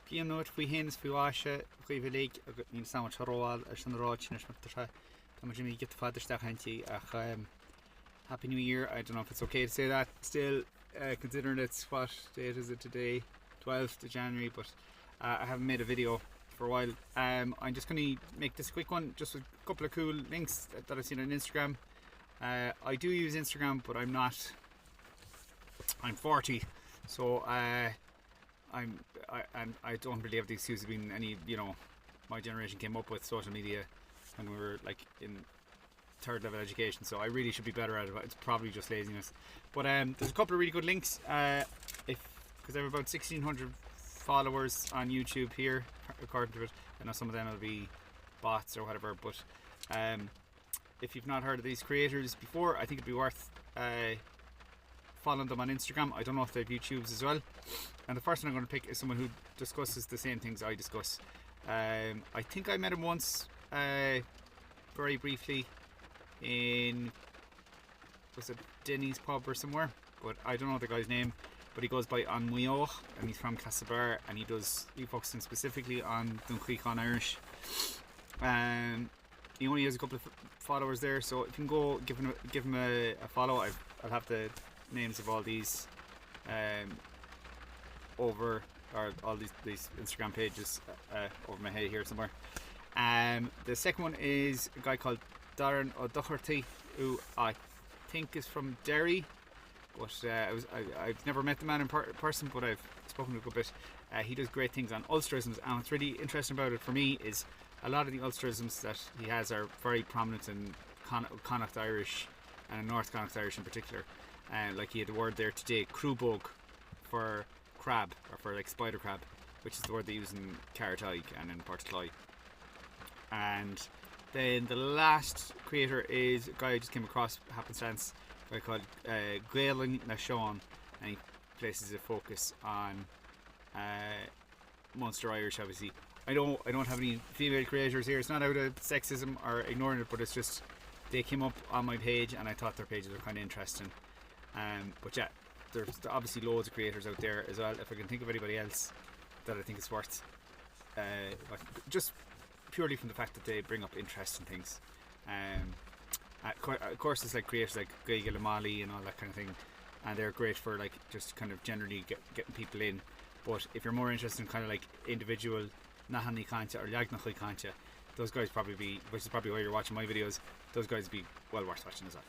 Bíanút faoi hénas fiáise chuomh lé agus ní sam choráil ar san ráid sin tá Jimmy get fadisteach hentí ach Happy New Year. I don't know if it's okay to say that still, considering it's what date is it today, 12th of January, but I haven't made a video for a while. I'm just going to make this a quick one, just with a couple of cool links that I've seen on Instagram. I do use Instagram, but I'm 40, so I don't really have the excuse of being any, my generation came up with social media when we were like in third level education, so I really should be better at it. It's probably just laziness, but there's a couple of really good links, because I have about 1,600 followers on YouTube here, according to it. I know some of them will be bots or whatever, but if you've not heard of these creators before, I think it'd be worth following them on Instagram. I don't know if they have YouTubes as well. And the first one I'm going to pick is someone who discusses the same things I discuss. I think I met him once, very briefly, in, was it Denny's pub or somewhere, but I don't know the guy's name, but he goes by An Muoch, and he's from Castlebar, and he focuses specifically on Dunqueek on Irish. He only has a couple of followers there, so if you can go give him a follow. I'll have the names of all these over, or all these Instagram pages over my head here somewhere. The second one is a guy called Darren O'Doherty, who I think is from Derry, but I've never met the man in person, but I've spoken to him a good bit. He does great things on Ulsterisms, and what's really interesting about it for me is a lot of the Ulsterisms that he has are very prominent in Connacht Irish and North Connacht Irish in particular. Like he had a word there today, crúbog, for crab, or for like spider crab, which is the word they use in Carrotag and in Portcloy. And then the last creator is a guy I just came across happenstance, a guy called Gaelan na Sean, and he places a focus on Munster Irish, obviously. I don't have any female creators here. It's not out of sexism or ignoring it, but it's just they came up on my page and I thought their pages were kind of interesting. But yeah, there's obviously loads of creators out there as well. If I can think of anybody else that I think is worth, just purely from the fact that they bring up interesting things. Of course, it's like creators like Guy Gillamali and all that kind of thing, and they're great for like just kind of generally getting people in. But if you're more interested in kind of like individual Nahani Kanta or Yagnachli Kanta, those guys which is probably why you're watching my videos, those guys would be well worth watching as well.